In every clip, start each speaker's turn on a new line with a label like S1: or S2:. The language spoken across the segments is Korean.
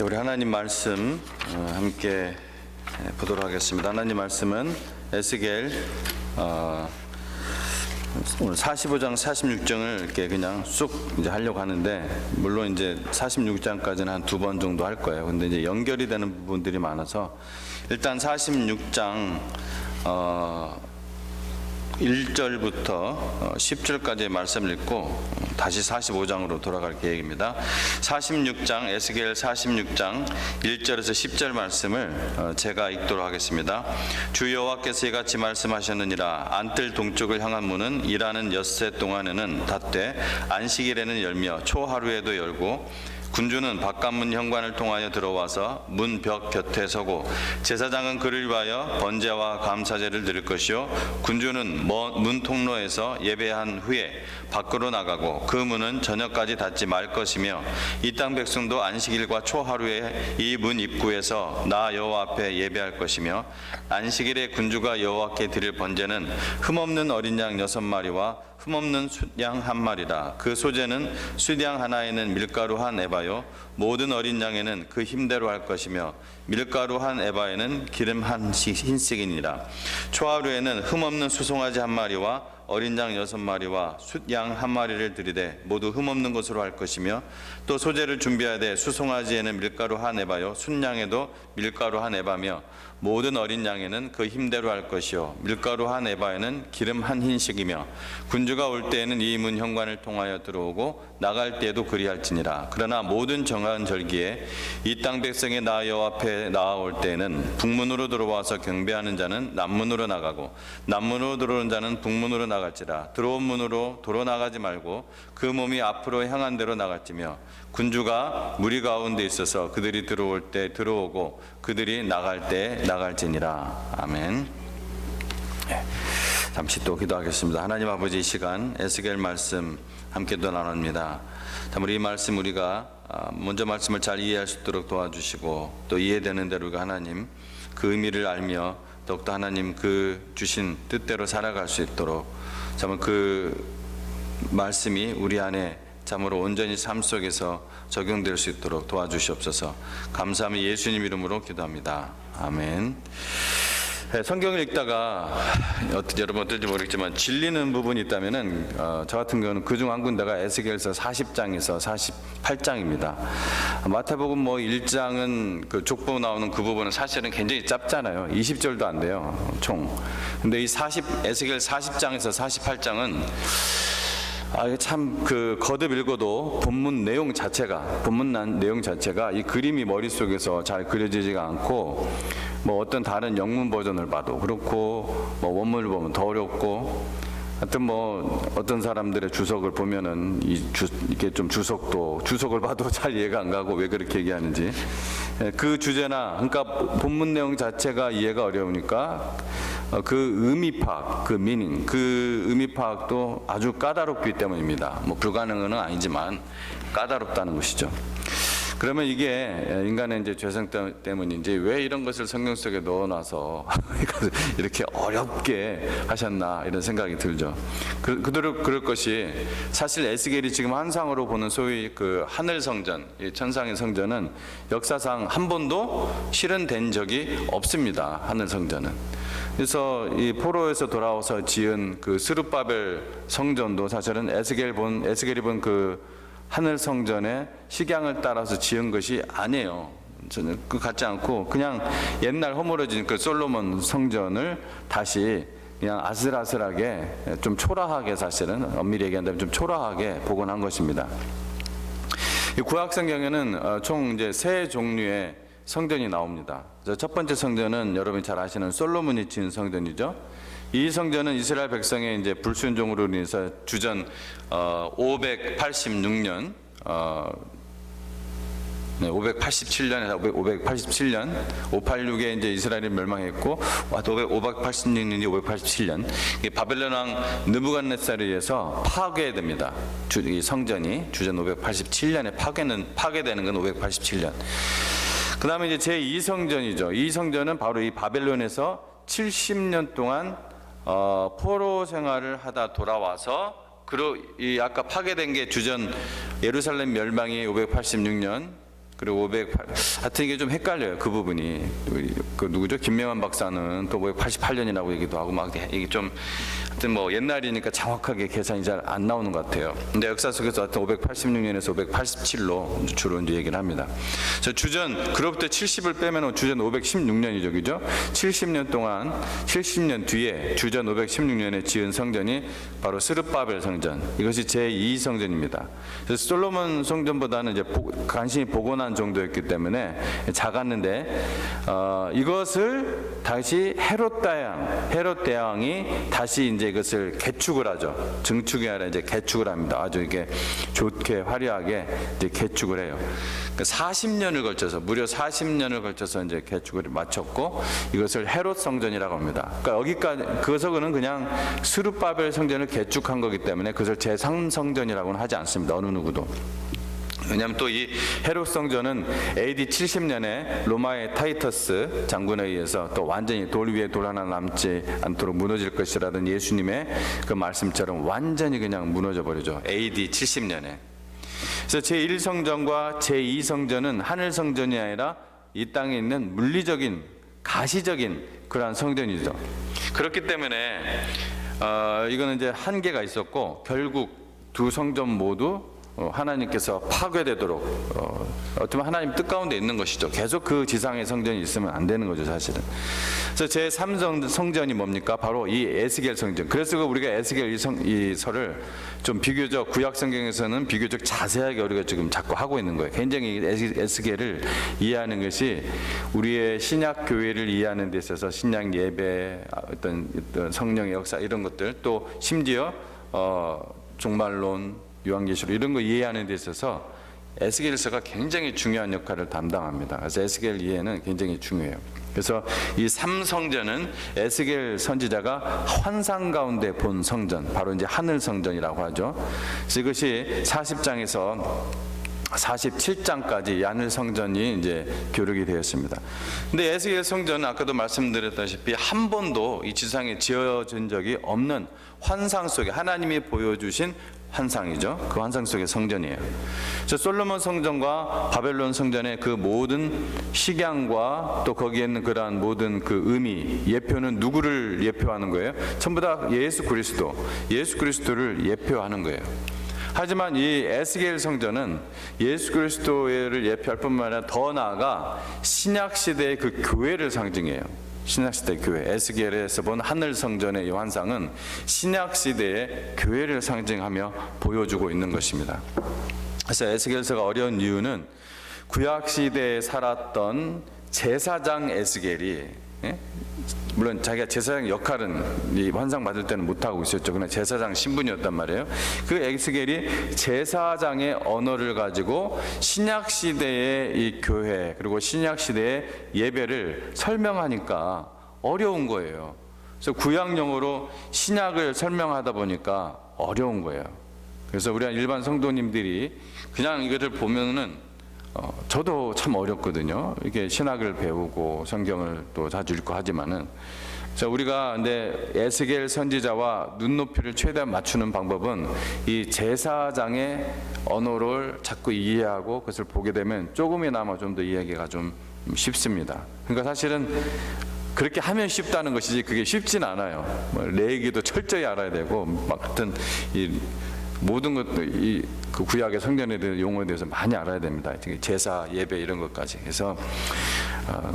S1: 우리 하나님 말씀 함께 보도록 하겠습니다. 하나님 말씀은 에스겔 오늘 45장, 46장을 이렇게 그냥 쑥 이제 하려고 하는데, 물론 이제 46장까지는 한 2번 정도 할 거예요. 근데 이제 연결이 되는 부분들이 많아서 일단 46장 1절부터 10절까지의 말씀을 읽고 다시 45장으로 돌아갈 계획입니다. 46장, 에스겔 46장 1절에서 10절 말씀을 제가 읽도록 하겠습니다. 주 여호와께서 이같이 말씀하셨느니라. 안뜰 동쪽을 향한 문은 일하는 엿새 동안에는 닫되 안식일에는 열며 초하루에도 열고, 군주는 바깥문 현관을 통하여 들어와서 문 벽 곁에 서고, 제사장은 그를 위하여 번제와 감사제를 드릴 것이요, 군주는 문 통로에서 예배한 후에 밖으로 나가고 그 문은 저녁까지 닫지 말 것이며, 이 땅 백성도 안식일과 초하루에 이 문 입구에서 나 여호와 앞에 예배할 것이며, 안식일에 군주가 여호와께 드릴 번제는 흠없는 어린 양 6마리와 흠없는 숫양 1마리라. 그 소제는 숫양 하나에는 밀가루 한 에바요, 모든 어린 양에는 그 힘대로 할 것이며, 밀가루 한 에바에는 기름 한 흰씩이니라. 초하루에는 흠없는 수송아지 1마리와 어린 양 6마리와 숫양 1마리를 드리되 모두 흠없는 것으로 할 것이며, 또 소제를 준비하되 수송아지에는 밀가루 한 에바요, 숫양에도 밀가루 한 에바며, 모든 어린 양에는 그 힘대로 할 것이요, 밀가루 한 에바에는 기름 한 흰씩이며, 군주가 올 때에는 이 문 현관을 통하여 들어오고 나갈 때에도 그리할지니라. 그러나 모든 정한 절기에 이 땅 백성의 나 여호와 앞에 나아올 때에는 북문으로 들어와서 경배하는 자는 남문으로 나가고 남문으로 들어오는 자는 북문으로 나갈지라. 들어온 문으로 도로 나가지 말고 그 몸이 앞으로 향한 대로 나갈지며, 군주가 무리 가운데 있어서 그들이 들어올 때 들어오고 그들이 나갈 때 나갈지니라. 아멘. 잠시 또 기도하겠습니다. 하나님 아버지, 이 시간 에스겔 말씀 함께 또 나눕니다. 우리 이 말씀 우리가 먼저 말씀을 잘 이해할 수 있도록 도와주시고, 또 이해되는 대로 우리가 하나님 그 의미를 알며 더욱더 하나님 그 주신 뜻대로 살아갈 수 있도록 정말 그 말씀이 우리 안에 참으로 온전히 삶 속에서 적용될 수 있도록 도와주시옵소서. 감사하며 예수님 이름으로 기도합니다. 아멘. 성경을 읽다가 여러분 어떨지 모르겠지만 질리는 부분이 있다면은 저 같은 경우는 그중 한 군데가 에스겔서 40장에서 48장입니다. 마태복음 1장은 그 족보 나오는 그 부분은 사실은 굉장히 짧잖아요. 20절도 안 돼요, 총. 근데 이 에스겔 40장에서 48장은 이게 참 거듭 읽어도 본문 내용 자체가 이 그림이 머릿속에서 잘 그려지지가 않고, 어떤 다른 영문 버전을 봐도 그렇고, 원문을 보면 더 어렵고, 하여튼 어떤 사람들의 주석을 보면은 이게 좀 주석을 봐도 잘 이해가 안 가고 왜 그렇게 얘기하는지, 그 주제나 그러니까 본문 내용 자체가 이해가 어려우니까 그 의미 파악, 그 의미 파악도 아주 까다롭기 때문입니다. 불가능은 아니지만 까다롭다는 것이죠. 그러면 이게 인간의 이제 죄성 때문인지 왜 이런 것을 성경 속에 넣어놔서 이렇게 어렵게 하셨나 이런 생각이 들죠. 그럴 것이 사실 에스겔이 지금 환상으로 보는 소위 그 하늘 성전, 천상의 성전은 역사상 한 번도 실현된 적이 없습니다. 하늘 성전은. 그래서 이 포로에서 돌아와서 지은 그 스룹바벨 성전도 사실은 에스겔이 본 그 하늘 성전의 식양을 따라서 지은 것이 아니에요. 저는 그 같지 않고 그냥 옛날 허물어진 그 솔로몬 성전을 다시 그냥 아슬아슬하게 좀 초라하게, 사실은 엄밀히 얘기한다면 좀 초라하게 복원한 것입니다. 이 구약 성경에는 총 이제 3종류의 성전이 나옵니다. 첫 번째 성전은 여러분이 잘 아시는 솔로몬이 지은 성전이죠. 이 성전은 이스라엘 백성의 이제 불순종으로 인해서 주전 586년 587년에서 586에 이제 이스라엘이 멸망했고, 586년이 587년 바벨론 왕 느부갓네살에 의해서 파괴됩니다. 이 성전이 주전 587년에 파괴되는 건 587년. 그 다음에 이제 제2성전이죠. 이 성전은 바로 이 바벨론에서 70년 동안 포로 생활을 하다 돌아와서, 이 아까 파괴된 게 주전 예루살렘 멸망이 586년, 그리고 508 하여튼 이게 좀 헷갈려요. 그 부분이. 그 누구죠? 김명환 박사는 또 588년이라고 얘기도 하고 막 이게 좀 하여튼 뭐 옛날이니까 정확하게 계산이 잘 안 나오는 것 같아요. 근데 역사 속에서 하여튼 586년에서 587로 주로 이제 얘기를 합니다. 저 주전 그로부터 70을 빼면 주전 516년이죠. 그죠? 70년 동안 70년 뒤에 주전 516년에 지은 성전이 바로 스룹바벨 성전. 이것이 제2성전입니다. 그래서 솔로몬 성전보다는 이제 간신히 복원한 정도였기 때문에 작았는데 이것을 다시 헤롯 대왕이 다시 이제 이것을 개축을 하죠. 증축이 아니라 이제 개축을 합니다. 아주 이게 좋게 화려하게 이제 개축을 해요. 그러니까 40년을 걸쳐서 무려 40년을 걸쳐서 이제 개축을 마쳤고 이것을 헤롯 성전이라고 합니다. 그러니까 여기까지 그것은 그냥 스룹바벨 성전을 개축한 거기 때문에 그것을 제3성전이라고는 하지 않습니다. 어느 누구도. 왜냐하면 또 이 헤롯 성전은 AD 70년에 로마의 타이터스 장군에 의해서 또 완전히 돌 위에 돌 하나 남지 않도록 무너질 것이라던 예수님의 그 말씀처럼 완전히 그냥 무너져 버리죠. AD 70년에. 그래서 제1성전과 제2성전은 하늘 성전이 아니라 이 땅에 있는 물리적인 가시적인 그러한 성전이죠. 그렇기 때문에 이거는 이제 한계가 있었고 결국 두 성전 모두 하나님께서 파괴되도록 어쩌면 하나님 뜻 가운데 있는 것이죠. 계속 그 지상의 성전이 있으면 안 되는 거죠, 사실은. 그래서 제3성전이 뭡니까? 바로 이 에스겔 성전. 그래서 우리가 에스겔 이 설을 좀 비교적 구약 성경에서는 비교적 자세하게 우리가 지금 자꾸 하고 있는 거예요. 굉장히 에스겔을 이해하는 것이 우리의 신약 교회를 이해하는 데 있어서 신약 예배, 어떤 성령의 역사 이런 것들, 또 심지어 종말론, 요한계시록 이런 거 이해하는 데 있어서 에스겔서가 굉장히 중요한 역할을 담당합니다. 그래서 에스겔 이해는 굉장히 중요해요. 그래서 이 3성전은 에스겔 선지자가 환상 가운데 본 성전, 바로 이제 하늘 성전이라고 하죠. 그래서 이것이 40장에서 47장까지 하늘 성전이 이제 교력이 되었습니다. 근데 에스겔 성전은 아까도 말씀드렸다시피 한 번도 이 지상에 지어진 적이 없는 환상 속에 하나님이 보여주신 환상이죠. 그 환상 속의 성전이에요. 그래서 솔로몬 성전과 바벨론 성전의 그 모든 식양과 또 거기에 있는 그러한 모든 그 의미, 예표는 누구를 예표하는 거예요? 전부 다 예수 그리스도를 예표하는 거예요. 하지만 이 에스겔 성전은 예수 그리스도를 예표할 뿐만 아니라 더 나아가 신약 시대의 그 교회를 상징해요. 신약시대 교회, 에스겔에서 본 하늘 성전의 이 환상은 신약시대의 교회를 상징하며 보여주고 있는 것입니다. 그래서 에스겔서가 어려운 이유는 구약시대에 살았던 제사장 에스겔이, 물론 자기가 제사장 역할은 이 환상 받을 때는 못하고 있었죠. 그러나 제사장 신분이었단 말이에요. 그 에스겔이 제사장의 언어를 가지고 신약시대의 이 교회 그리고 신약시대의 예배를 설명하니까 어려운 거예요. 그래서 구약용어로 신약을 설명하다 보니까 어려운 거예요. 그래서 우리 일반 성도님들이 그냥 이것을 보면은 저도 참 어렵거든요. 이게 신학을 배우고 성경을 또 자주 읽고 하지만은, 자, 우리가 근데 에스겔 선지자와 눈높이를 최대한 맞추는 방법은 이 제사장의 언어를 자꾸 이해하고 그것을 보게 되면 조금이나마 좀 더 이해하기가 좀 쉽습니다. 그러니까 사실은 그렇게 하면 쉽다는 것이지 그게 쉽진 않아요. 레위기도 철저히 알아야 되고 막 같은 이 모든 것도 그 구약의 성전에 대한 용어에 대해서 많이 알아야 됩니다. 제사, 예배 이런 것까지. 그래서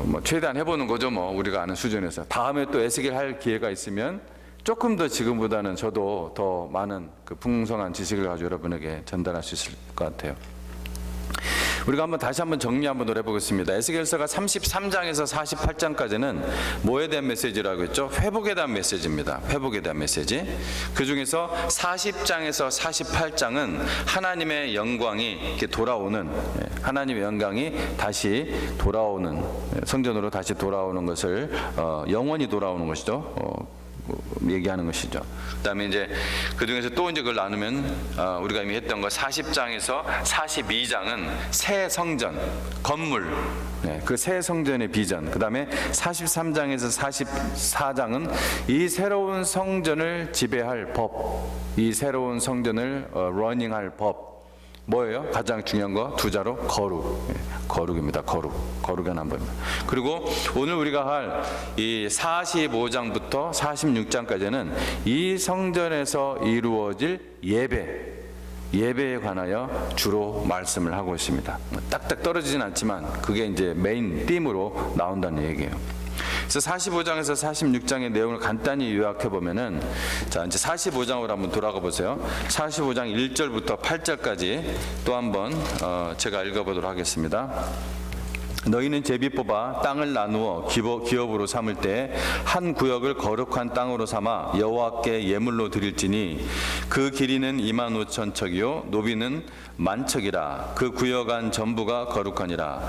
S1: 뭐 최대한 해보는 거죠. 뭐 우리가 아는 수준에서. 다음에 또 에스겔 할 기회가 있으면 조금 더 지금보다는 저도 더 많은 그 풍성한 지식을 가지고 여러분에게 전달할 수 있을 것 같아요. 우리가 다시 한번 정리 한번 해보겠습니다. 에스겔서가 33장에서 48장까지는 뭐에 대한 메시지라고 했죠? 회복에 대한 메시지입니다. 회복에 대한 메시지. 그 중에서 40장에서 48장은 하나님의 영광이 이렇게 돌아오는, 하나님의 영광이 다시 돌아오는, 성전으로 다시 돌아오는 것을 영원히 돌아오는 것이죠. 얘기하는 것이죠. 그다음에 이제 그 중에서 또 이제 그걸 나누면 우리가 이미 했던 거 40장에서 42장은 새 성전, 건물, 그 새 성전의 비전. 그다음에 43장에서 44장은 이 새로운 성전을 지배할 법, 이 새로운 성전을 러닝할 법. 뭐예요? 가장 중요한 거 두 자로 거룩. 거룩입니다. 거룩의 남부입니다. 그리고 오늘 우리가 할 이 45장부터 46장까지는 이 성전에서 이루어질 예배에 관하여 주로 말씀을 하고 있습니다. 딱딱 떨어지진 않지만 그게 이제 메인 띠으로 나온다는 얘기예요. 그래서 45장에서 46장의 내용을 간단히 요약해 보면은, 자, 이제 45장으로 한번 돌아가 보세요. 45장 1절부터 8절까지 또 한번 제가 읽어보도록 하겠습니다. 너희는 제비 뽑아 땅을 나누어 기업으로 삼을 때 한 구역을 거룩한 땅으로 삼아 여호와께 예물로 드릴지니 그 길이는 25,000척이요 높이는 10,000척이라. 그 구역 안 전부가 거룩하니라.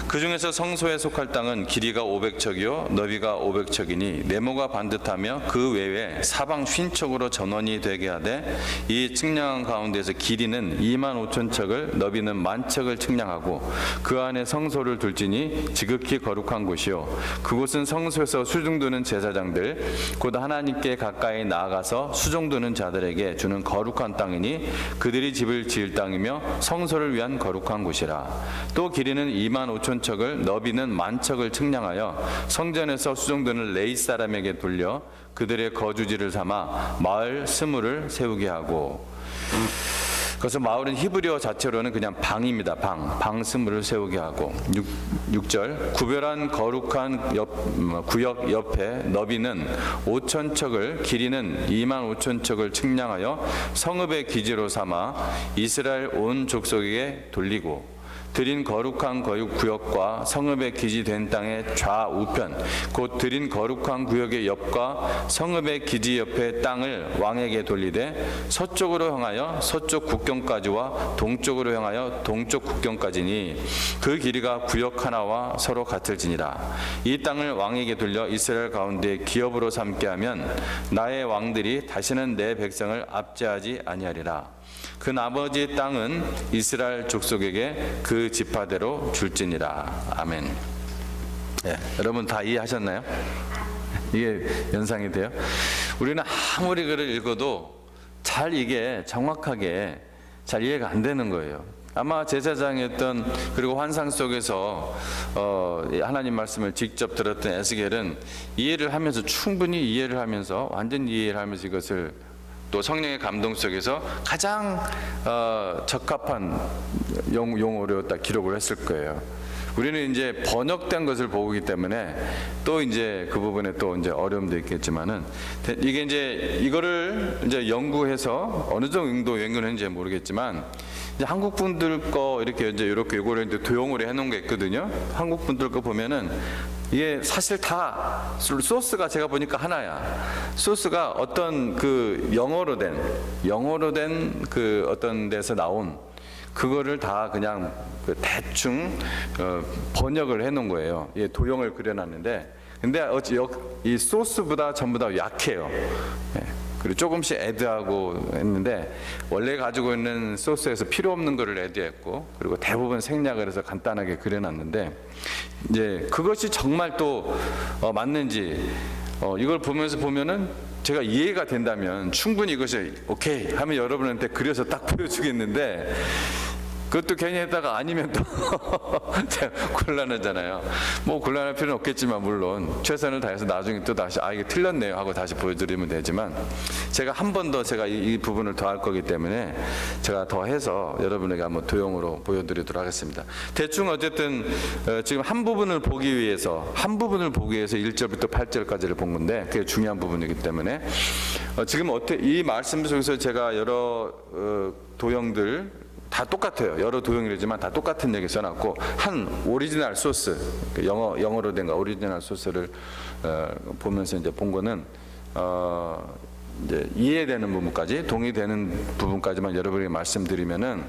S1: 그 중에서 성소에 속할 땅은 길이가 500척이요 너비가 500척이니 네모가 반듯하며 그 외에 사방 50척으로 전원이 되게 하되 이 측량한 가운데서 길이는 25,000척을 너비는 10,000척을 측량하고 그 안에 성소를 둘지니 지극히 거룩한 곳이요 그곳은 성소에서 수종드는 제사장들 곧 하나님께 가까이 나아가서 수종드는 자들에게 주는 거룩한 땅이니 그들이 집을 지을 땅이며 성소를 위한 거룩한 곳이라. 또 길이는 25,000척을 너비는 10,000척을 측량하여 성전에서 수종드는 레위 사람에게 돌려 그들의 거주지를 삼아 마을 스물을 세우게 하고. 그래서 마을은 히브리어 자체로는 그냥 방입니다. 방 스물을 세우게 하고. 6절 구별한 거룩한 구역 옆에 너비는 5,000척을 길이는 25,000척을 측량하여 성읍의 기지로 삼아 이스라엘 온 족속에게 돌리고 드린 거룩한 구역과 성읍의 기지된 땅의 좌우편 곧 드린 거룩한 구역의 옆과 성읍의 기지 옆의 땅을 왕에게 돌리되 서쪽으로 향하여 서쪽 국경까지와 동쪽으로 향하여 동쪽 국경까지니 그 길이가 구역 하나와 서로 같을지니라. 이 땅을 왕에게 돌려 이스라엘 가운데 기업으로 삼게 하면 나의 왕들이 다시는 내 백성을 압제하지 아니하리라. 그 나머지 땅은 이스라엘 족속에게 그 지파대로 줄지니라. 아멘. 네, 여러분 다 이해하셨나요? 이게 연상이 돼요? 우리는 아무리 글을 읽어도 잘 이게 정확하게 잘 이해가 안 되는 거예요. 아마 제사장이었던 그리고 환상 속에서 하나님 말씀을 직접 들었던 에스겔은 이해를 하면서 충분히 이해를 하면서 완전 이해를 하면서 이것을 또 성령의 감동 속에서 가장 적합한 용어로 딱 기록을 했을 거예요. 우리는 이제 번역된 것을 보기 때문에 또 이제 그 부분에 또 이제 어려움도 있겠지만은 이게 이제 이거를 이제 연구해서 어느 정도 연구했는지 모르겠지만 이제 한국 분들 거 이렇게 이거를 이제 도용으로 해놓은 게 있거든요. 한국 분들 거 보면은 이게 사실 다 소스가 제가 보니까 하나야. 소스가 어떤 그 영어로 된 그 어떤 데서 나온 그거를 다 그냥 그 대충 번역을 해놓은 거예요. 예, 도형을 그려놨는데, 근데 이 소스보다 전부 다 약해요. 예. 그리고 조금씩 애드하고 했는데 원래 가지고 있는 소스에서 필요 없는 거를 애드했고 그리고 대부분 생략을 해서 간단하게 그려놨는데 이제 그것이 정말 또 맞는지 이걸 보면은 제가 이해가 된다면 충분히 이것이 오케이 하면 여러분한테 그려서 딱 보여주겠는데 그것도 괜히 했다가 아니면 또 곤란하잖아요. 뭐 곤란할 필요는 없겠지만 물론 최선을 다해서 나중에 또 다시 이게 틀렸네요 하고 다시 보여드리면 되지만 제가 한 번 더 제가 이 부분을 더 할 거기 때문에 제가 더 해서 여러분에게 한번 도형으로 보여드리도록 하겠습니다. 대충 어쨌든 지금 한 부분을 보기 위해서 1절부터 8절까지를 본 건데 그게 중요한 부분이기 때문에 지금 이 말씀 속에서 제가 여러 도형들 다 똑같아요. 여러 도형이지만 다 똑같은 얘기 써놨고 한 오리지널 소스, 영어로 된 거 오리지널 소스를 보면서 이제 본 거는 이제 이해되는 부분까지 동의되는 부분까지만 여러분에게 말씀드리면은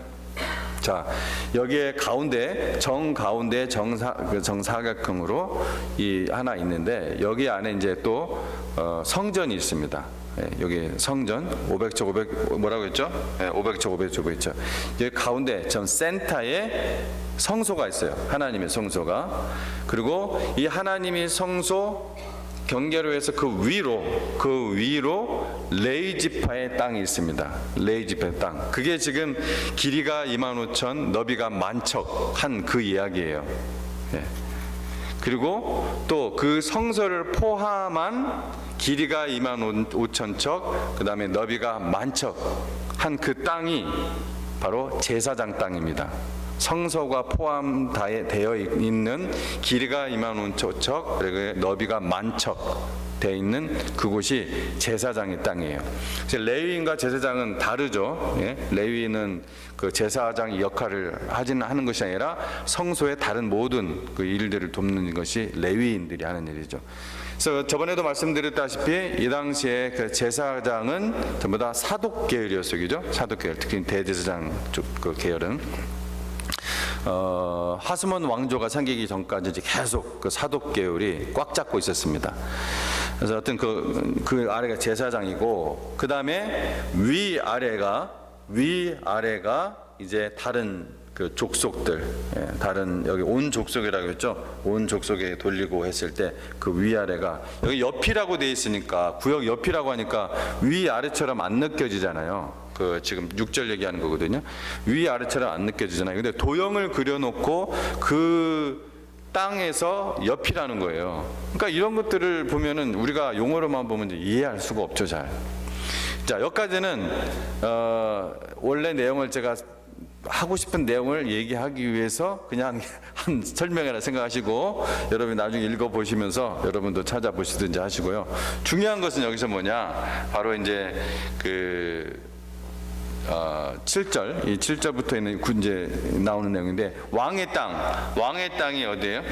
S1: 자 여기에 가운데 정가운데 정사각형으로 이 하나 있는데 여기 안에 이제 또 성전이 있습니다. 예, 여기 성전 500척 500 뭐라고 했죠? 예, 500척 500척 있죠. 여기 가운데 전 센터에 성소가 있어요. 하나님의 성소가. 그리고 이 하나님의 성소 경계로 해서 그 위로 레위 지파의 땅이 있습니다. 레위 지파의 땅. 그게 지금 길이가 25,000, 너비가 10,000척 한 그 이야기예요. 예. 그리고 또 그 성소를 포함한 길이가 25,000척, 그 다음에 너비가 10,000척 한 그 땅이 바로 제사장 땅입니다. 성소가 포함되어 있는 길이가 25,000척, 그리고 너비가 10,000척 되어 있는 그곳이 제사장의 땅이에요. 레위인과 제사장은 다르죠. 예? 레위인은 그 제사장 역할을 하는 것이 아니라 성소의 다른 모든 그 일들을 돕는 것이 레위인들이 하는 일이죠. 그래서 저번에도 말씀드렸다시피 이 당시에 그 제사장은 전부 다 사독 계열이었어요, 그죠? 사독 계열, 특히 대제사장 쪽 그 계열은. 하스몬 왕조가 생기기 전까지 이제 계속 그 사독 계열이 꽉 잡고 있었습니다. 그래서 어떤 그 아래가 제사장이고, 그 다음에 위아래가 이제 다른 그 족속들, 다른 여기 온 족속이라고 했죠. 온 족속에 돌리고 했을 때 그 위아래가 여기 옆이라고 돼 있으니까, 구역 옆이라고 하니까 위아래처럼 안 느껴지잖아요. 그 지금 6절 얘기하는 거거든요. 위아래처럼 안 느껴지잖아요. 근데 도형을 그려놓고 그 땅에서 옆이라는 거예요. 그러니까 이런 것들을 보면은 우리가 용어로만 보면 이제 이해할 수가 없죠, 잘. 자, 여기까지는 원래 내용을 제가 하고 싶은 내용을 얘기하기 위해서 그냥 한 설명이라 생각하시고 여러분이 나중에 읽어보시면서 여러분도 찾아보시든지 하시고요. 중요한 것은 여기서 뭐냐, 바로 이제 그 7절, 이 7절부터 있는 이제 나오는 내용인데, 왕의 땅이 어디예요?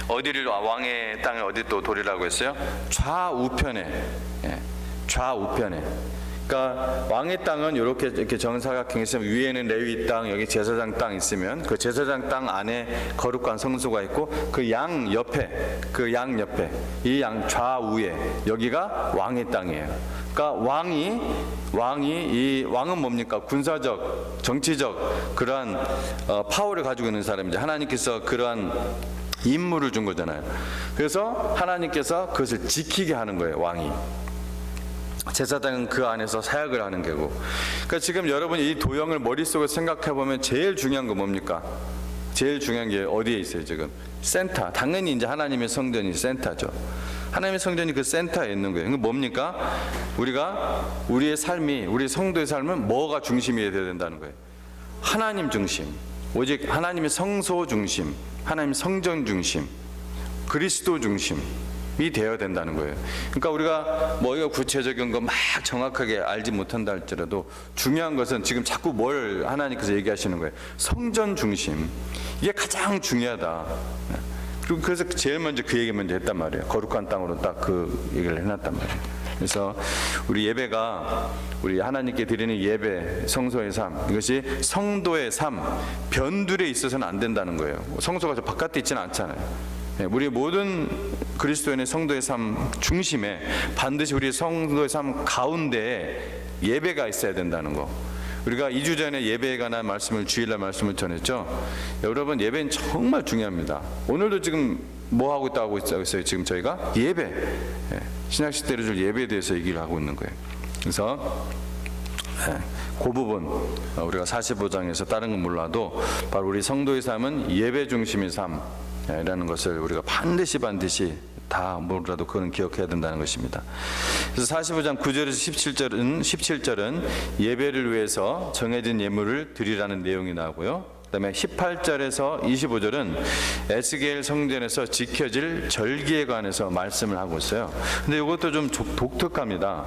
S1: 어디를 왕의 땅을 어디 또 돌이라고 했어요? 좌우편에. 예, 좌우편에. 그러니까 왕의 땅은 이렇게 정사각형이 있으면 위에는 레위 땅, 여기 제사장 땅 있으면 그 제사장 땅 안에 거룩한 성소가 있고 그 양 옆에 이 양 좌우에 여기가 왕의 땅이에요. 그러니까 왕은 뭡니까? 군사적, 정치적 그러한 파워를 가지고 있는 사람이죠. 하나님께서 그러한 임무를 준 거잖아요. 그래서 하나님께서 그것을 지키게 하는 거예요, 왕이. 제사장은 그 안에서 사역을 하는 거고. 그러니까 지금 여러분이 이 도형을 머릿속에 생각해 보면 제일 중요한 거 뭡니까? 제일 중요한 게 어디에 있어요, 지금? 센터. 당연히 이제 하나님의 성전이 센터죠. 하나님의 성전이 그 센터에 있는 거예요. 그게 뭡니까? 우리의 삶이, 우리 성도의 삶은 뭐가 중심이 되어야 된다는 거예요? 하나님 중심. 오직 하나님의 성소 중심, 하나님의 성전 중심, 그리스도 중심. 이 되어야 된다는 거예요. 그러니까 우리가 뭐 이거 구체적인 거 막 정확하게 알지 못한다 할지라도 중요한 것은 지금 자꾸 뭘 하나님께서 얘기하시는 거예요. 성전 중심. 이게 가장 중요하다. 그리고 그래서 제일 먼저 그 얘기 먼저 했단 말이에요. 거룩한 땅으로 딱 그 얘기를 해놨단 말이에요. 그래서 우리 예배가, 우리 하나님께 드리는 예배, 성소의 삶, 이것이 성도의 삶, 변둘에 있어서는 안 된다는 거예요. 성소가 저 바깥에 있지는 않잖아요. 우리 모든 그리스도인의 성도의 삶 중심에 반드시 우리 성도의 삶 가운데에 예배가 있어야 된다는 거. 우리가 2주 전에 예배에 관한 말씀을, 주일날 말씀을 전했죠. 여러분, 예배는 정말 중요합니다. 오늘도 지금 뭐 하고 있어요? 지금 저희가 예배, 신약시대를 줄 예배에 대해서 얘기를 하고 있는 거예요. 그래서 그 부분 우리가 45장에서 다른 건 몰라도 바로 우리 성도의 삶은 예배 중심의 삶이라는 것을 우리가 반드시 다 뭐라도 그건 기억해야 된다는 것입니다. 그래서 45장 9절에서 17절은 예배를 위해서 정해진 예물을 드리라는 내용이 나오고요. 그다음에 18절에서 25절은 에스겔 성전에서 지켜질 절기에 관해서 말씀을 하고 있어요. 근데 이것도 좀 독특합니다.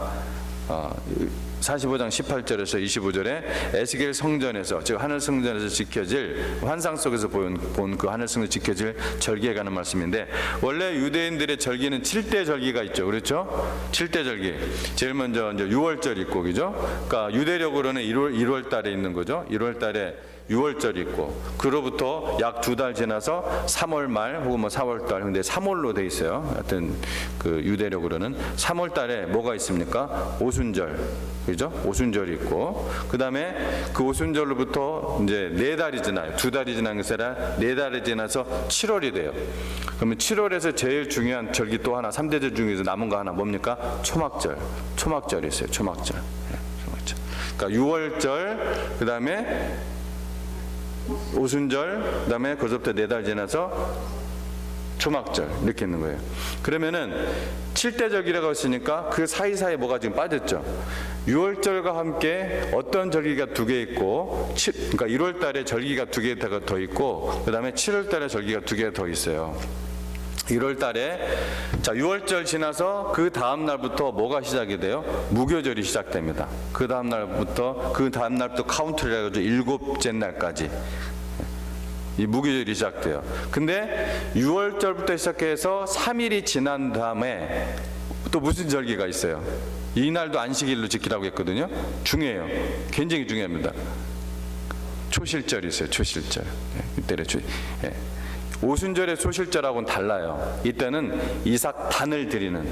S1: 45장 18절에서 25절에 에스겔 성전에서, 즉 하늘 성전에서 지켜질, 환상 속에서 본 그 하늘 성전 지켜질 절기에 관한 말씀인데, 원래 유대인들의 절기는 7대 절기가 있죠. 그렇죠? 7대 절기. 제일 먼저 이제 6월절 있고, 그죠? 그러니까 유대력으로는 1월 달에 있는 거죠. 1월 달에 유월절이 있고, 그로부터 약 2달 지나서 3월 말 혹은 뭐 4월 달, 근데 3월로 돼 있어요. 하여튼 그 유대력으로는 3월 달에 뭐가 있습니까? 오순절, 그죠? 오순절이 있고, 그 다음에 그 오순절로부터 이제 4달이 지나요. 2달이 지난 것이 아니라 4달이 지나서 7월이 돼요. 그러면 7월에서 제일 중요한 절기 또 하나, 3대절 중에서 남은 거 하나 뭡니까? 초막절. 초막절이 있어요. 초막절. 네, 초막절. 그러니까 6월절, 그 다음에 오순절, 그 다음에 거기서부터 4달 지나서 초막절, 이렇게 있는 거예요. 그러면은 7대절기라고 했으니까 그 사이사이에 뭐가 지금 빠졌죠. 6월절과 함께 어떤 절기가 2개 있고, 그러니까 1월 달에 절기가 2개 더 있고, 그 다음에 7월 달에 절기가 2개 더 있어요. 1월 달에, 자, 6월절 지나서 그 다음 날부터 뭐가 시작이 돼요? 무교절이 시작됩니다. 그 다음 날부터 카운트를 해가지고 7째 날까지 이 무교절이 시작돼요. 근데 6월절부터 시작해서 3일이 지난 다음에 또 무슨 절기가 있어요? 이날도 안식일로 지키라고 했거든요. 중요해요. 굉장히 중요합니다. 초실절이 있어요. 초실절. 이때는 오순절의 소실절하고는 달라요. 이때는 이삭 단을 드리는,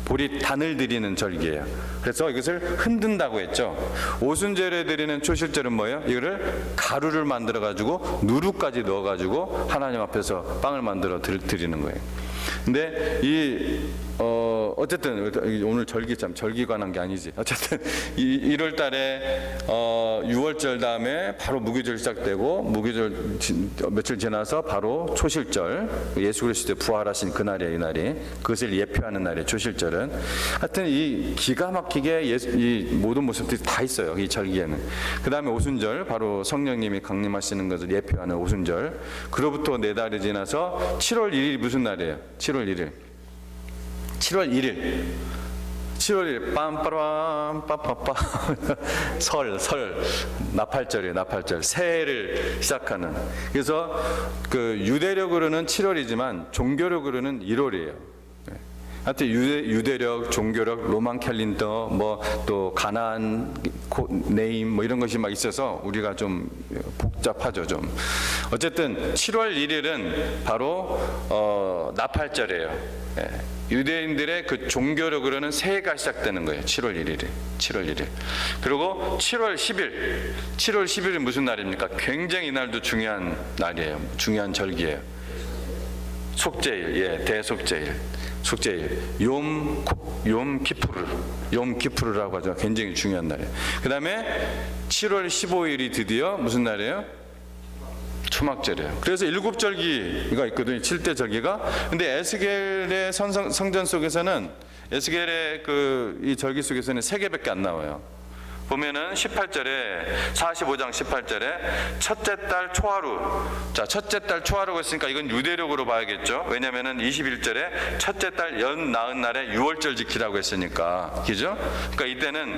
S1: 보리 단을 드리는 절기예요. 그래서 이것을 흔든다고 했죠. 오순절에 드리는 초실절은 뭐예요? 이거를 가루를 만들어 가지고 누룩까지 넣어 가지고 하나님 앞에서 빵을 만들어 드리는 거예요. 근데 어쨌든 오늘 절기 관한 게 아니지. 어쨌든 1월 달에 6월절 다음에 바로 무교절 시작되고, 무교절 며칠 지나서 바로 초실절, 예수 그리스도의 부활하신 그날이에요. 이날이 그것을 예표하는 날이에요. 초실절은. 하여튼 이 기가 막히게 이 모든 모습들이 다 있어요. 이 절기에는. 그 다음에 오순절, 바로 성령님이 강림하시는 것을 예표하는 오순절. 그로부터 4달이 지나서 7월 1일이 무슨 날이에요? 7월 1일. 7월 1일. 7월 1일 빰빠람 빠빠빠 설 나팔절이에요. 나팔절. 새해를 시작하는. 그래서 그 유대력으로는 7월이지만 종교력으로는 1월이에요. 하여튼 유대력, 종교력, 로만 캘린더, 뭐 또 가나안 네임 뭐 이런 것이 막 있어서 우리가 좀 복잡하죠. 좀. 어쨌든 7월 1일은 바로 나팔절이에요. 유대인들의 그 종교력으로는 새해가 시작되는 거예요. 7월 1일이. 7월 1일. 그리고 7월 10일. 7월 10일은 무슨 날입니까? 굉장히 이날도 중요한 날이에요. 중요한 절기예요. 속죄일. 대속죄일. 속죄일. 욤 키푸르라고 하죠. 굉장히 중요한 날이에요. 그 다음에 7월 15일이 드디어 무슨 날이에요? 초막절이에요. 그래서 7절기가 있거든요. 7대 절기가. 근데 에스겔의 성전 속에서는, 에스겔의 이 절기 속에서는 3개밖에 안 나와요. 보면은 18절에 45장 18절에 첫째 달 초하루. 자, 첫째 달 초하루가 있으니까 이건 유대력으로 봐야겠죠. 왜냐면은 21절에 첫째 달 연 나은 날에 6월절 지키라고 했으니까. 그죠? 그러니까 이때는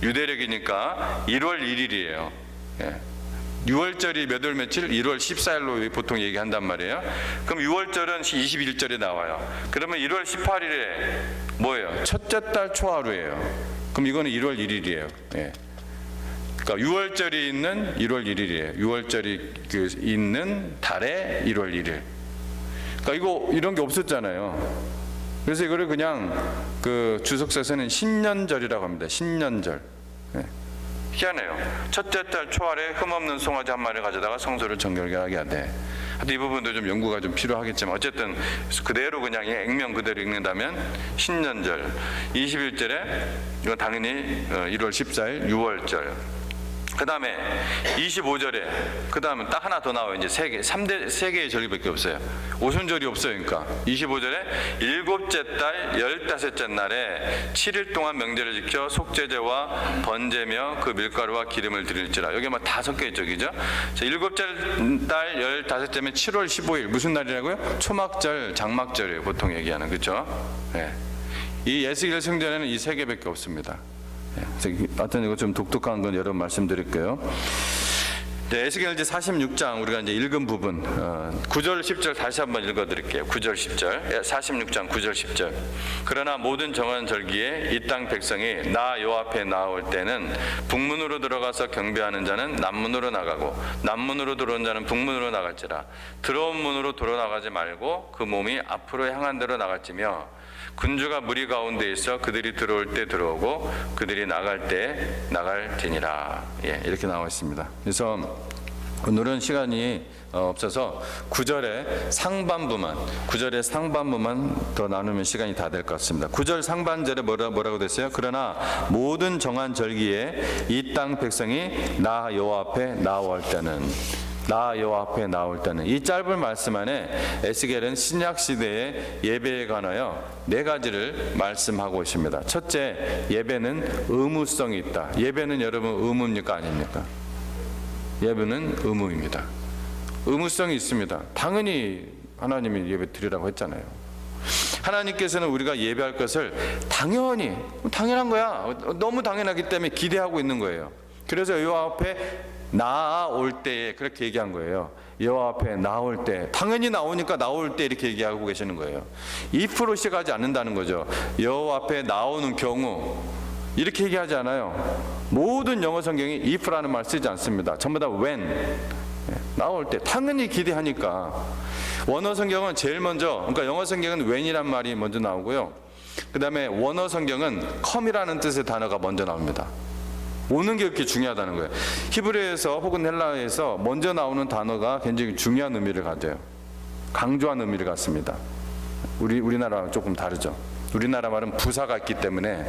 S1: 유대력이니까 1월 1일이에요. 6월절이 몇 월 며칠? 1월 14일로 보통 얘기한단 말이에요. 그럼 6월절은 21절에 나와요. 그러면 1월 18일에 뭐예요? 첫째 달 초하루예요. 그럼 이거는 1월 1일이에요. 그러니까 6월절이 있는 1월 1일이에요. 6월절이 있는 달에 1월 1일. 그러니까 이런 게 없었잖아요. 그래서 이거를 그냥 그 주석서에서는 신년절이라고 합니다. 신년절. 희한해요. 첫째 달 초하루에 흠없는 송아지 한 마리 가져다가 성소를 정결하게 하되. 이 부분도 좀 연구가 좀 필요하겠지만 어쨌든 그대로 그냥 액면 그대로 읽는다면 신년절. 21절에 이건 당연히 1월 14일 6월절. 그 다음에 25절에 그 다음은 딱 하나 더 나와요. 이제 3개의 절기밖에 없어요. 오순절이 없어요. 그러니까 25절에 7째 달 15째 날에 7일 동안 명절을 지켜 속죄제와 번제며 그 밀가루와 기름을 드릴지라. 여기 막 다 섞여 있죠. 그죠? 7째 달 15째면 7월 15일 무슨 날이라고요? 초막절, 장막절이에요. 보통 얘기하는. 그렇죠? 이 에스겔 성전에는 이 3개밖에 없습니다. 하여튼 이거 좀 독특한 건 여러 번 말씀드릴게요. 에스겔지 46장 우리가 이제 읽은 부분 9절 10절 다시 한번 읽어드릴게요. 9절 10절 46장 9절 10절. 그러나 모든 정한 절기에 이 땅 백성이 나 여호와 앞에 나올 때는 북문으로 들어가서 경배하는 자는 남문으로 나가고 남문으로 들어온 자는 북문으로 나갈지라. 들어온 문으로 돌아나가지 말고 그 몸이 앞으로 향한 대로 나갈지며 군주가 무리 가운데 있어 그들이 들어올 때 들어오고 그들이 나갈 때 나갈지니라. 이렇게 나와 있습니다. 그래서 오늘은 시간이 없어서 9절의 상반부만 더 나누면 시간이 다 될 것 같습니다. 9절 상반절에 뭐라고 됐어요? 그러나 모든 정한 절기에 이 땅 백성이 나 여호와 앞에 나올 때는 이 짧은 말씀 안에 에스겔은 신약 시대의 예배에 관하여 네 가지를 말씀하고 있습니다. 첫째, 예배는 의무성이 있다. 예배는 여러분 의무입니까? 아닙니까? 예배는 의무입니다. 의무성이 있습니다. 당연히 하나님이 예배 드리라고 했잖아요. 하나님께서는 우리가 예배할 것을 당연한 거야. 너무 당연하기 때문에 기대하고 있는 거예요. 그래서 여호와 앞에 나올 때에 그렇게 얘기한 거예요. 여호와 앞에 나올 때, 당연히 나오니까 나올 때 이렇게 얘기하고 계시는 거예요. if로 시작하지 않는다는 거죠. 여호와 앞에 나오는 경우 이렇게 얘기하지 않아요. 모든 영어 성경이 if라는 말 쓰지 않습니다. 전부 다 when, 나올 때 당연히 기대하니까. 원어 성경은 제일 먼저, 그러니까 영어 성경은 when이란 말이 먼저 나오고요. 그 다음에 원어 성경은 come이라는 뜻의 단어가 먼저 나옵니다. 오는 게 그렇게 중요하다는 거예요. 히브리어에서 혹은 헬라어에서 먼저 나오는 단어가 굉장히 중요한 의미를 가져요. 강조한 의미를 갖습니다. 우리나라랑 조금 다르죠. 우리나라 말은 부사가 있기 때문에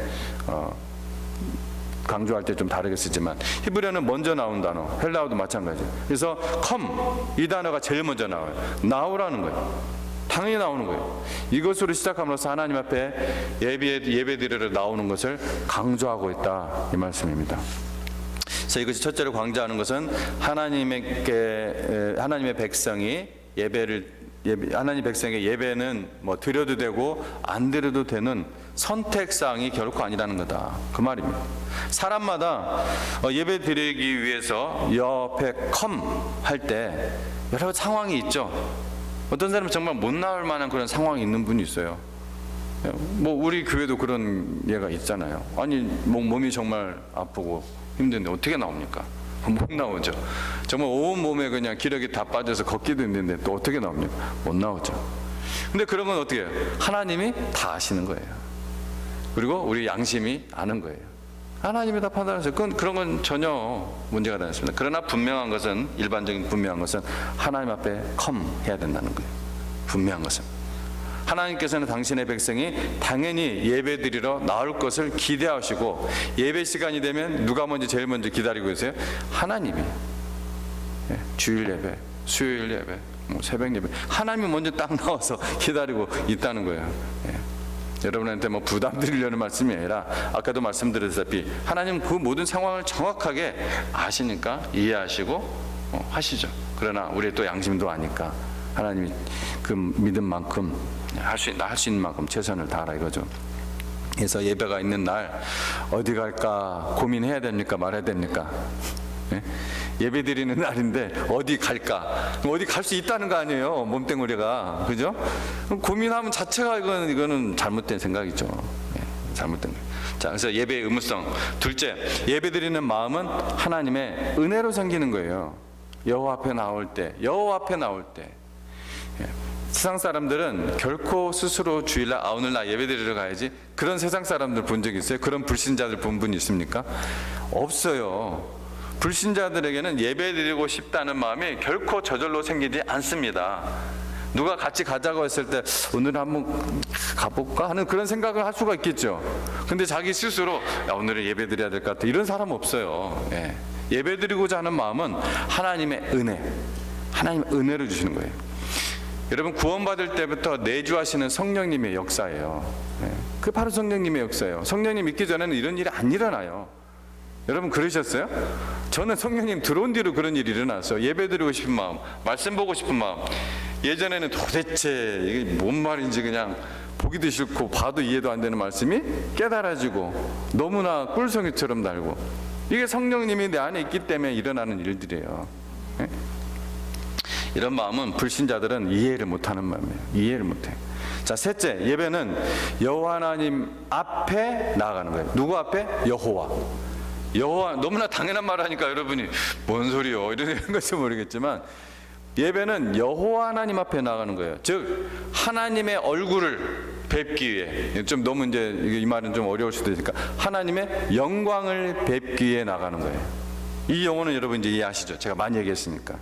S1: 강조할 때 좀 다르게 쓰지만 히브리어는 먼저 나온 단어, 헬라어도 마찬가지예요. 그래서 come, 이 단어가 제일 먼저 나와요. 나오라는 거예요. 당연히 나오는 거예요. 이것으로 시작함으로써 하나님 앞에 예배드리러 나오는 것을 강조하고 있다, 이 말씀입니다. 그래서 이것이 첫째로 강조하는 것은 하나님의 백성이 하나님 백성에게 예배는 뭐 드려도 되고 안 드려도 되는 선택사항이 결코 아니라는 거다, 그 말입니다. 사람마다 예배 드리기 위해서 옆에 come 할 때 여러 상황이 있죠. 어떤 사람은 정말 못 나올 만한 그런 상황이 있는 분이 있어요. 뭐 우리 교회도 그런 예가 있잖아요. 아니 몸이 정말 아프고 힘든데 어떻게 나옵니까? 못 나오죠. 정말 온 몸에 그냥 기력이 다 빠져서 걷기도 힘든데 또 어떻게 나옵니까? 못 나오죠. 근데 그런 건 어떻게 해요? 하나님이 다 아시는 거예요. 그리고 우리 양심이 아는 거예요. 하나님이 다 판단하세요. 그런 건 전혀 문제가 되지 않습니다. 그러나 일반적인 분명한 것은 하나님 앞에 come 해야 된다는 거예요. 분명한 것은 하나님께서는 당신의 백성이 당연히 예배드리러 나올 것을 기대하시고, 예배 시간이 되면 누가 제일 먼저 기다리고 계세요? 하나님이. 주일 예배, 수요일 예배, 새벽 예배, 하나님이 먼저 딱 나와서 기다리고 있다는 거예요. 여러분한테 부담 드리려는 말씀이 아니라 아까도 말씀드렸다시피 하나님 그 모든 상황을 정확하게 아시니까 이해하시고 하시죠. 그러나 우리의 또 양심도 아니까 하나님이 그 믿은 만큼 할 수 있는 만큼 최선을 다하라 이거죠. 그래서 예배가 있는 날 어디 갈까 고민해야 됩니까? 말해야 됩니까? 예배 드리는 날인데 어디 갈까? 어디 갈 수 있다는 거 아니에요, 몸뚱아리가. 그죠? 고민하면 자체가 이거는 잘못된 생각이죠. 잘못된 거예요. 자, 그래서 예배의 의무성. 둘째, 예배 드리는 마음은 하나님의 은혜로 생기는 거예요. 여호와 앞에 나올 때. 세상 사람들은 결코 스스로 주일날 오늘 나 예배 드리러 가야지, 그런 세상 사람들 본 적 있어요? 그런 불신자들 본 분 있습니까? 없어요. 불신자들에게는 예배드리고 싶다는 마음이 결코 저절로 생기지 않습니다. 누가 같이 가자고 했을 때 오늘 한번 가볼까 하는 그런 생각을 할 수가 있겠죠. 근데 자기 스스로 오늘은 예배드려야 될 것 같아, 이런 사람 없어요. 예배드리고자 하는 마음은 하나님의 은혜로 주시는 거예요. 여러분, 구원받을 때부터 내주하시는 성령님의 역사예요. 그 바로 성령님의 역사예요. 성령님 믿기 전에는 이런 일이 안 일어나요. 여러분 그러셨어요? 저는 성령님 들어온 뒤로 그런 일이 일어났어요. 예배드리고 싶은 마음, 말씀 보고 싶은 마음. 예전에는 도대체 이게 뭔 말인지 그냥 보기도 싫고 봐도 이해도 안 되는 말씀이 깨달아지고 너무나 꿀송이처럼 달고, 이게 성령님이 내 안에 있기 때문에 일어나는 일들이에요. 예? 이런 마음은 불신자들은 이해를 못하는 마음이에요. 이해를 못해. 자, 셋째, 예배는 여호와 하나님 앞에 나아가는 거예요. 누구 앞에? 여호와. 여호와, 너무나 당연한 말 하니까 여러분이 뭔 소리요 이런 것이 모르겠지만, 예배는 여호와 하나님 앞에 나가는 거예요. 즉 하나님의 얼굴을 뵙기 위해, 좀 너무 이제 이 말은 좀 어려울 수도 있으니까 하나님의 영광을 뵙기 위해 나가는 거예요. 이 용어는 여러분 이제 이해하시죠? 제가 많이 얘기했으니까.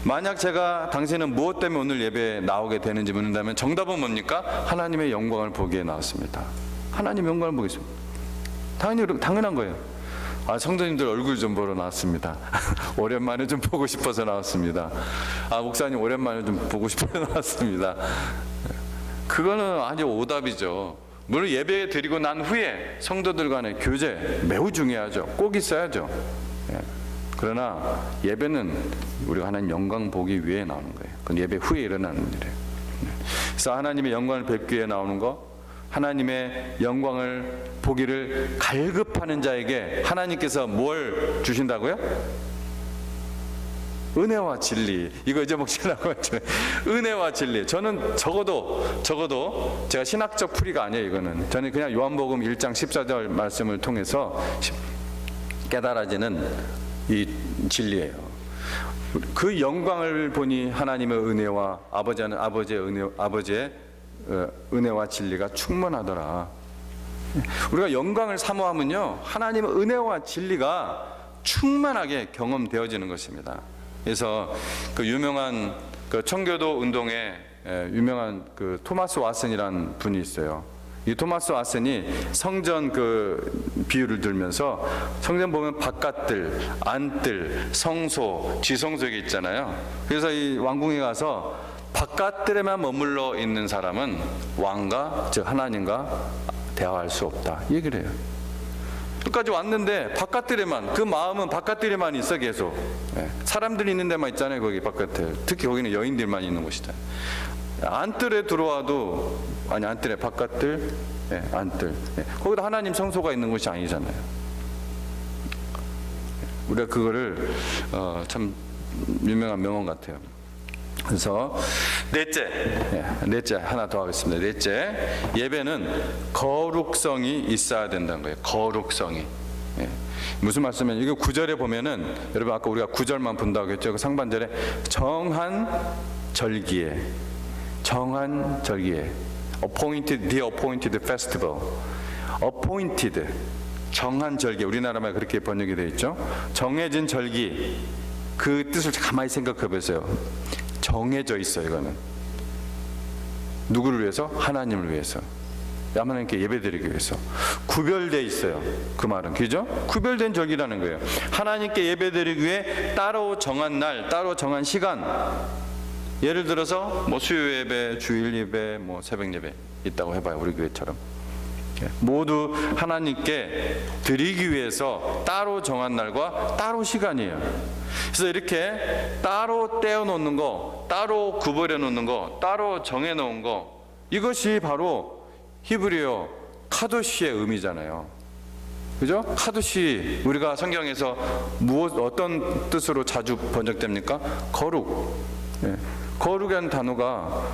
S1: 만약 제가 당신은 무엇 때문에 오늘 예배에 나오게 되는지 묻는다면 정답은 뭡니까? 하나님의 영광을 보기에 나왔습니다. 하나님의 영광을 보겠습니다. 당연한 거예요. 아, 성도님들 얼굴 좀 보러 나왔습니다. 오랜만에 좀 보고 싶어서 나왔습니다. 아, 목사님 오랜만에 좀 보고 싶어서 나왔습니다. 그거는 아주 오답이죠. 물론 예배 드리고 난 후에 성도들 간의 교제 매우 중요하죠. 꼭 있어야죠. 예. 그러나 예배는 우리가 하나님 영광 보기 위해 나오는 거예요. 그건 예배 후에 일어나는 일이에요. 그래서 하나님의 영광을 뵙기 위해 나오는 거, 하나님의 영광을 보기를 갈급하는 자에게 하나님께서 뭘 주신다고요? 은혜와 진리. 이거 잊어먹으시라고 했죠. 은혜와 진리. 저는 적어도 제가 신학적 풀이가 아니에요. 이거는 저는 그냥 요한복음 1장 14절 말씀을 통해서 깨달아지는 이 진리예요. 그 영광을 보니 하나님의 은혜와 아버지의 은혜와 진리가 충만하더라. 우리가 영광을 사모하면요, 하나님의 은혜와 진리가 충만하게 경험되어지는 것입니다. 그래서 그 유명한 그 청교도 운동에 유명한 그 토마스 왓슨이라는 분이 있어요. 이 토마스 왓슨이 성전 그 비유를 들면서, 성전 보면 바깥들, 안뜰, 성소, 지성소에 있잖아요. 그래서 이 왕궁에 가서 바깥들에만 머물러 있는 사람은 왕과, 즉 하나님과 대화할 수 없다, 얘기를 해요. 끝까지 왔는데 바깥들에만, 그 마음은 바깥들에만 있어 계속. 사람들이 있는 데만 있잖아요. 거기 바깥에. 특히 거기는 여인들만 있는 곳이잖아요. 안뜰에 들어와도, 아니 안뜰에 바깥들, 안뜰, 거기다 하나님 성소가 있는 곳이 아니잖아요. 우리가 그거를 참 유명한 명언 같아요. 그래서 넷째 하나 더 하겠습니다. 넷째, 예배는 거룩성이 있어야 된다는 거예요. 거룩성이. 무슨 말씀이냐면, 이거 9절에 보면은, 여러분 아까 우리가 9절만 본다고 했죠. 그 상반절에 정한 절기에 appointed, the appointed festival, appointed, 정한 절기. 우리나라 말 그렇게 번역이 되어 있죠. 정해진 절기. 그 뜻을 가만히 생각해 보세요. 정해져 있어요. 이거는 누구를 위해서? 하나님을 위해서, 하나님께 예배드리기 위해서 구별되어 있어요. 그 말은, 그죠? 구별된 절기라는 거예요. 하나님께 예배드리기 위해 따로 정한 날, 따로 정한 시간. 예를 들어서 뭐 수요 예배, 주일 예배, 뭐 새벽 예배 있다고 해봐요. 우리 교회처럼 모두 하나님께 드리기 위해서 따로 정한 날과 따로 시간이에요. 그래서 이렇게 따로 떼어 놓는 거, 따로 구별해 놓는 거, 따로 정해 놓은 거, 이것이 바로 히브리어 카도시의 의미잖아요. 그죠? 카도시, 우리가 성경에서 어떤 뜻으로 자주 번역됩니까? 거룩. 거룩이라는 단어가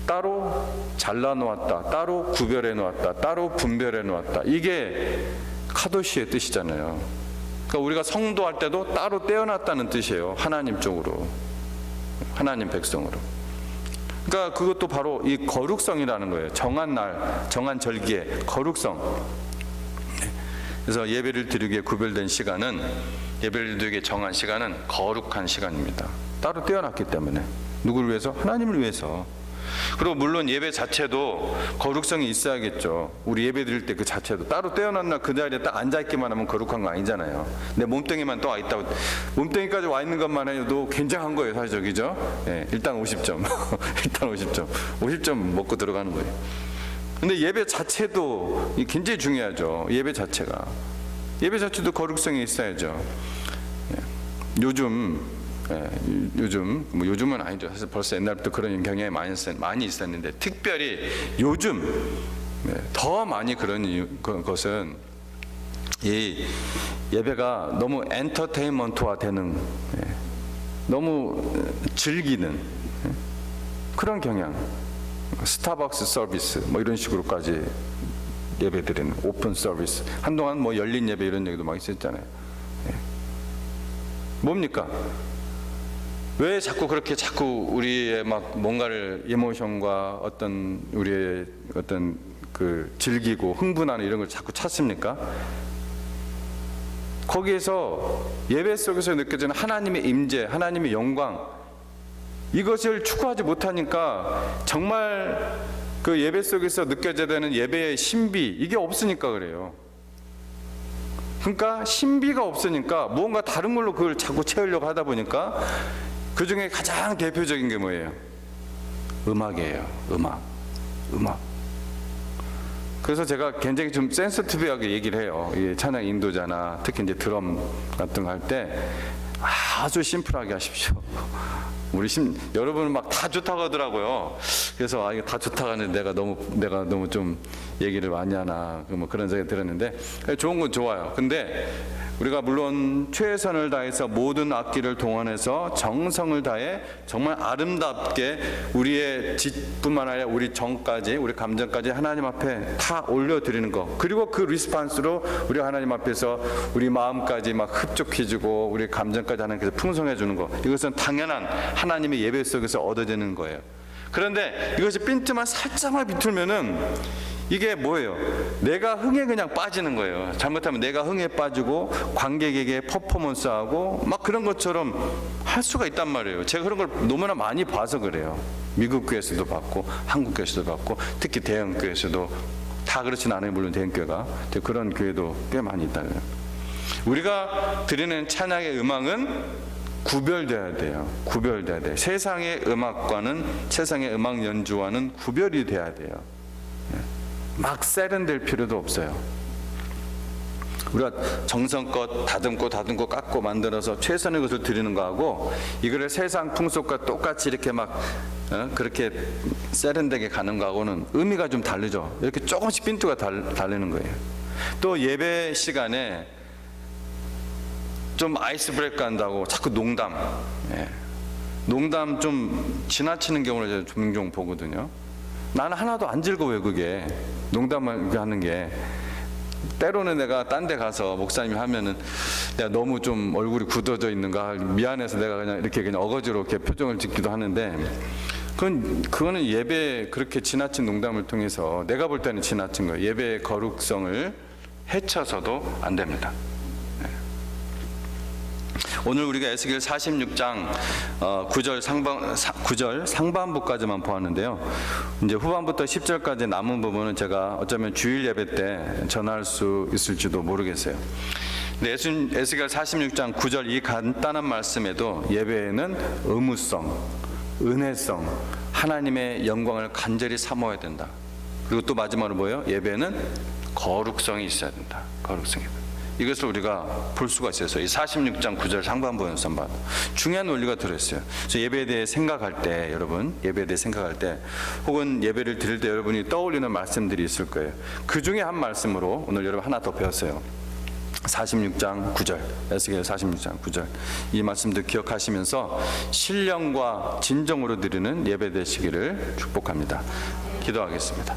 S1: 따로 잘라 놓았다, 따로 구별해 놓았다, 따로 분별해 놓았다, 이게 카도시의 뜻이잖아요. 그러니까 우리가 성도할 때도 따로 떼어놨다는 뜻이에요. 하나님 쪽으로, 하나님 백성으로. 그러니까 그것도 바로 이 거룩성이라는 거예요. 정한 날, 정한 절기의 거룩성. 그래서 예배를 드리기 위해 구별된 시간은, 예배를 드리기 위해 정한 시간은 거룩한 시간입니다. 따로 떼어놨기 때문에. 누구를 위해서? 하나님을 위해서. 그리고 물론 예배 자체도 거룩성이 있어야겠죠. 우리 예배 드릴 때 그 자체도 따로 떼어놨 날 그 자리에 딱 앉아있기만 하면 거룩한 거 아니잖아요. 내 몸뚱이만 또 와 있다고, 몸뚱이까지 와 있는 것만 해도 굉장한 거예요, 사실. 그죠? 일단 50점 일단 50점 먹고 들어가는 거예요. 근데 예배 자체도 굉장히 중요하죠. 예배 자체도 거룩성이 있어야죠. 요즘은 아니죠. 사실 벌써 옛날부터 그런 경향이 많이 있었는데, 특별히 요즘 더 많이 그런 것은 이 예배가 너무 엔터테인먼트화 되는, 너무 즐기는 그런 경향, 스타벅스 서비스 뭐 이런 식으로까지 예배드리는 오픈 서비스, 한동안 뭐 열린 예배 이런 얘기도 막 있었잖아요. 뭡니까? 왜 자꾸 그렇게 자꾸 우리의 막 뭔가를 이모션과 어떤 우리의 어떤 그 즐기고 흥분하는 이런 걸 자꾸 찾습니까? 거기에서 예배 속에서 느껴지는 하나님의 임재, 하나님의 영광, 이것을 추구하지 못하니까 정말 그 예배 속에서 느껴져야 되는 예배의 신비, 이게 없으니까 그래요. 그러니까 신비가 없으니까 무언가 다른 걸로 그걸 자꾸 채우려고 하다 보니까 그 중에 가장 대표적인 게 뭐예요? 음악이에요. 음악. 그래서 제가 굉장히 좀 센시티브하게 얘기를 해요. 찬양 인도자나 특히 이제 드럼 같은 거 할 때 아주 심플하게 하십시오. 여러분은 막 다 좋다고 하더라고요. 그래서 이게 다 좋다고 하는데 내가 너무 좀 얘기를 많이 하나 뭐 그런 생각이 들었는데, 좋은 건 좋아요. 근데 우리가 물론 최선을 다해서 모든 악기를 동원해서 정성을 다해 정말 아름답게 우리의 짓뿐만 아니라 우리 정까지, 우리 감정까지 하나님 앞에 다 올려드리는 거, 그리고 그 리스판스로 우리 하나님 앞에서 우리 마음까지 막 흡족해지고 우리 감정까지 하나님께서 풍성해 주는 거, 이것은 당연한 하나님의 예배 속에서 얻어지는 거예요. 그런데 이것이 빈틈만 살짝만 비틀면은 이게 뭐예요? 내가 흥에 그냥 빠지는 거예요. 잘못하면 내가 흥에 빠지고 관객에게 퍼포먼스하고 막 그런 것처럼 할 수가 있단 말이에요. 제가 그런 걸 너무나 많이 봐서 그래요. 미국 교회에서도 봤고 한국 교회에서도 봤고 특히 대형 교회에서도, 다 그렇진 않아요 물론 대형 교회가, 그런 교회도 꽤 많이 있다. 우리가 드리는 찬양의 음악은 구별돼야 돼요. 구별돼야 돼요. 세상의 음악과는, 세상의 음악 연주와는 구별이 돼야 돼요. 막 세련될 필요도 없어요. 우리가 정성껏 다듬고 깎고 만들어서 최선의 것을 드리는 거하고, 이거를 세상 풍속과 똑같이 이렇게 막 그렇게 세련되게 가는 거하고는 의미가 좀 다르죠. 이렇게 조금씩 빈투가 다르는 거예요. 또 예배 시간에 좀 아이스 브레이크 한다고 자꾸 농담 좀 지나치는 경우를 종종 보거든요. 나는 하나도 안 즐거워요. 그게 농담을 하는 게. 때로는 내가 딴 데 가서 목사님이 하면은 내가 너무 좀 얼굴이 굳어져 있는가 미안해서 내가 그냥 이렇게 그냥 어거지로 이렇게 표정을 짓기도 하는데, 그거는 예배 그렇게 지나친 농담을 통해서 내가 볼 때는 지나친 거예요. 예배의 거룩성을 해쳐서도 안 됩니다. 오늘 우리가 에스겔 46장 9절 상반부까지만 보았는데요. 이제 후반부터 10절까지 남은 부분은 제가 어쩌면 주일 예배 때 전할 수 있을지도 모르겠어요. 근데 에스겔 46장 9절 이 간단한 말씀에도 예배에는 의무성, 은혜성, 하나님의 영광을 간절히 사모해야 된다. 그리고 또 마지막으로 뭐예요? 예배는 거룩성이 있어야 된다. 거룩성이. 이것을 우리가 볼 수가 있어요. 이 46장 9절 상반부에서 봐도 중요한 원리가 들어있어요. 그래서 예배에 대해 생각할 때, 여러분 예배에 대해 생각할 때, 혹은 예배를 드릴 때 여러분이 떠올리는 말씀들이 있을 거예요. 그 중에 한 말씀으로 오늘 여러분 하나 더 배웠어요. 46장 9절, 에스겔 46장 9절, 이 말씀도 기억하시면서 신령과 진정으로 드리는 예배 되시기를 축복합니다. 기도하겠습니다.